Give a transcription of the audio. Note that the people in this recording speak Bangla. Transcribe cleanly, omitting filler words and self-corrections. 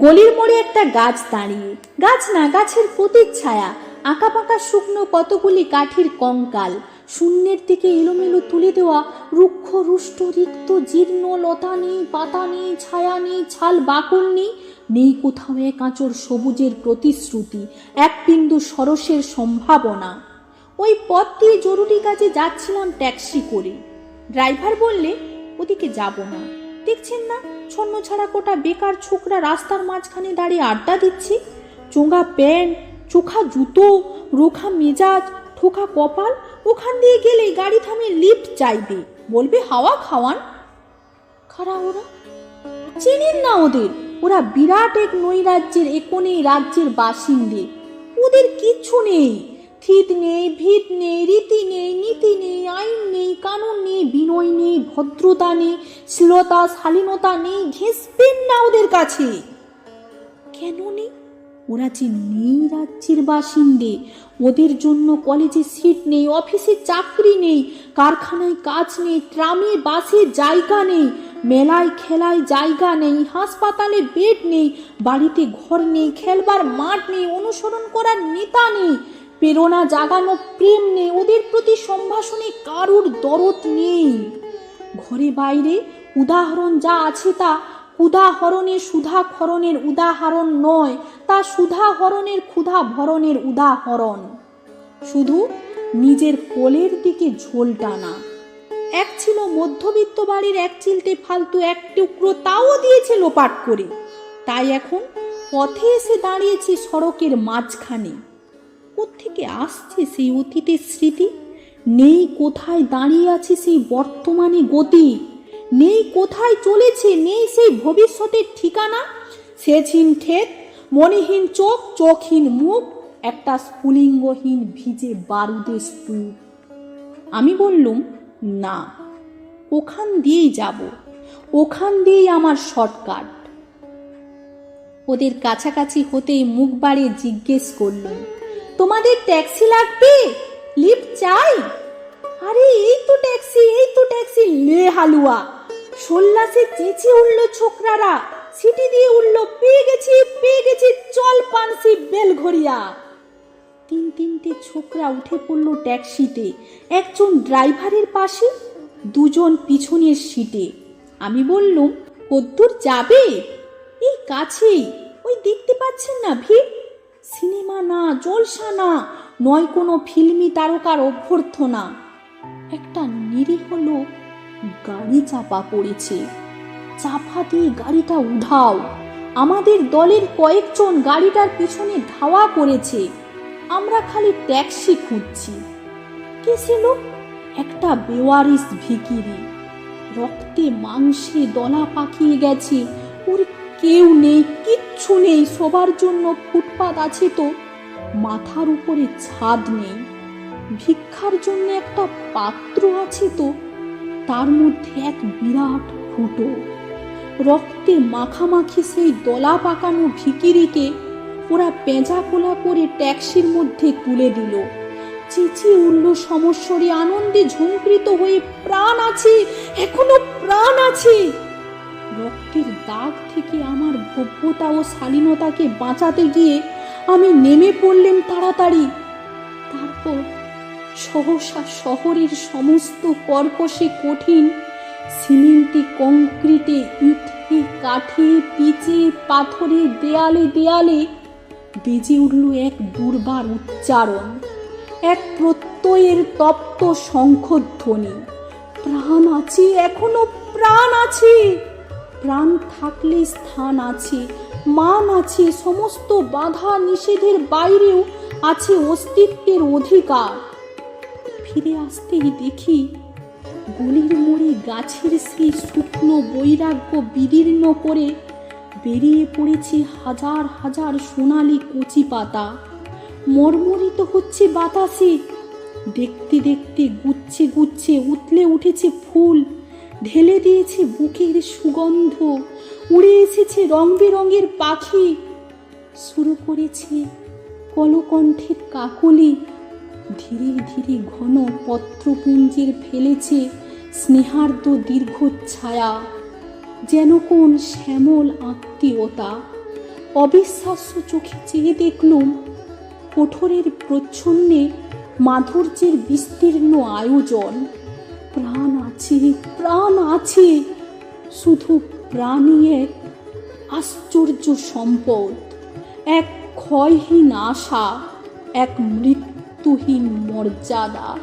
গলির মোড়ে একটা গাছ দাঁড়িয়ে, গাছ না, গাছের প্রতীক ছায়া, আঁকা পাকা শুকনো কতগুলি কাঠির কঙ্কাল, শূন্যের দিকে এলোমেলো তুলে দেওয়া রুক্ষ রুষ্ট রিক্ত জীর্ণ, লতা নেই, পাতা নেই, ছায়া নেই, ছাল বাকল নেই, নেই কোথাও এক আঁচড় সবুজের প্রতিশ্রুতি, এক বিন্দু সরসের সম্ভাবনা। ওই পথ দিয়ে জরুরি কাজে যাচ্ছিলাম ট্যাক্সি করে। ড্রাইভার বললে, ওদিকে যাব না, দেখছেন না ছন্ন ছাড়া কোটা বেকার ছোকরা রাস্তার মাঝখানে দাঁড়িয়ে আড্ডা দিচ্ছি, চোঙা প্যান্ট, চোখা জুতো, রোখা মেজাজ, ঠোকা কপাল, ওখান দিয়ে গেলে গাড়ি থামে লিফট চাইবে, বলবে হাওয়া খাওয়ান। খারা ওরা, চেনেন না ওদের, ওরা বিরাট এক নৈরাজ্যের একনেই রাজ্যের বাসিন্দে। ওদের কিচ্ছু নেই, থিত নেই, ভিত নেই, রীতি নেই, নীতি নেই, আইন নেই, কানুন নেই, বিনয় নেই, ভদ্রতা নেই, শ্লীলতা শালীনতা নেই, ঘেঁষবেন না ওদের কাছে। কেন নেই? ওরা যে নেই রাজ্যের বাসিন্দে, ওদের জন্য কলেজে সিট নেই, অফিসে চাকরি নেই, কারখানায় কাজ নেই, ট্রামে বাসে জায়গা নেই, মেলায় খেলায় জায়গা নেই, হাসপাতালে বেড নেই, বাড়িতে ঘর নেই, খেলবার মাঠ নেই, অনুসরণ করার নেতা নেই, প্রেরণা জাগানো প্রেম নেই, ওদের প্রতি সম্ভাষণে কারুর দরদ নেই। ঘরে বাইরে উদাহরণ যা আছে তা উদাহরণের সুধাহরণের উদাহরণ নয়, তা সুধাহরণের ক্ষুধা ভরণের উদাহরণ। শুধু নিজের কোলের দিকে ঝোল টানা। এক ছিল মধ্যবিত্ত বাড়ির এক চিলতে ফালতু এক টুকরো, তাও দিয়েছে লোপাট করে। তাই এখন পথে এসে দাঁড়িয়েছি সড়কের মাঝখানে। কোত্থেকে আসছে সেই অতীতের স্মৃতি? নেই কোথায় দাঁড়িয়ে আছে সেই বর্তমানে গতি, নেই কোথায় চলেছে, নেই সেই ভবিষ্যতের ঠিকানা। সেচহীন ক্ষেত, মনেহীন চোখ, চোখহীন মুখ, একটা স্ফুলিঙ্গহীন ভিজে বারুদের স্তূপ। আমি বললুম, না, ওখান দিয়েই যাব, ওখান দিয়েই আমার শর্টকাট। ওদের কাছাকাছি হতেই মুখ বাড়িয়ে জিজ্ঞেস করলুম, তোমাদের ট্যাক্সি লাগবে? লিফট চাই? আরে এই তো ট্যাক্সি, এই তো ট্যাক্সি, লে হালুয়া। সোল্লাসে চেঁচিয়ে উঠল ছোকরারা, সিটি দিয়ে উঠল, পেয়ে গেছি, পেয়ে গেছি, চল পানসি বেলঘরিয়া। তিনটে ছোকরা উঠে পড়ল ট্যাক্সিতে, একজন ড্রাইভারের পাশে, দুজন পিছনের সিটে। আমি বললুম, কদ্দূর যাবে? এই কাছেই, ওই দেখতে পাচ্ছেন না ভিড়? সিনেমা না, জলসা না, নয় কোনো ফিল্মি তারকার অভ্যর্থনা। একটা নিরীহ লোক গাড়ি চাপা পড়েছে, চাপা দিয়ে গাড়িটা উধাও। আমাদের দলের কয়েকজন গাড়িটার পিছনে ধাওয়া করেছে, আমরা খালি ট্যাক্সি খুঁজছি। কে ছিল? একটা বেওয়ারিশ ভিখিরি, রক্তে মাংসে দলা পাকিয়ে গেছে, ওর কেউ নেই, কিচ্ছু নেই, সবার জন্য ফুটপাত আছে তো, মাথার উপরে ছাদ নেই, ভিক্ষার জন্য একটা পাত্র আছে তো, তার মধ্যে এক বিরাট ফুটো। রক্তে মাখামাখি সেই দলা পাকানো ভিখিরিকে ওরা পেঁজা কোলা করে ট্যাক্সির মধ্যে তুলে দিল। চেঁচিয়ে উঠল সমস্বরে, আনন্দে ঝঙ্কৃত হয়ে, প্রাণ আছে, এখনো প্রাণ আছে। রক্তের দাগ থেকে আমার ভব্যতা ও শালীনতাকে বাঁচাতে গিয়ে আমি নেমে পড়লেন তাড়াতাড়ি। তারপর সহসা শহরের সমস্ত কর্কশে কঠিন সিমেন্টে, কংক্রিটে, ইটে, কাঠে, পিচে, পাথরে, দেয়ালে দেয়ালে বেজে উঠল এক দুর্বার উচ্চারণ, এক প্রত্যয়ের তপ্ত শঙ্খধ্বনি। প্রাণ আছে, এখনো প্রাণ আছে। প্রাণ থাকলে স্থান আছে, মান আছে, সমস্ত বাধা নিষেধের বাইরেও আছে অস্তিত্বের অধিকার। ফিরে আসতেই দেখি গলির মোড়ে গাছের সেই শুকনো বৈরাগ্য বিদীর্ণ করে বেরিয়ে পড়েছে হাজার হাজার সোনালি কচি পাতা, মর্মরিত হচ্ছে বাতাসে। দেখতে দেখতে গুচ্ছে গুচ্ছে উতলে উঠেছে ফুল, ঢেলে দিয়েছে বুকের সুগন্ধ, উড়ে এসেছে রং বেরঙের পাখি, শুরু করেছে কলকণ্ঠের কাকলি। ধীরে ধীরে ঘন পত্রপুঞ্জের ফেলেছে স্নেহার্দ্র দীর্ঘ ছায়া, যেন কোন শ্যামল আত্মীয়তা। অবিশ্বাস্য চোখে চেয়ে দেখলুম কোঠরের প্রচ্ছন্নে মাধুর্যের বিস্তীর্ণ আয়োজন। প্রাণ আছে, প্রাণ আছে, শুধু প্রাণী এক আশ্চর্য সম্পদ, এক ক্ষয়হীন আশা, এক মৃত্যুহীন মর্যাদা।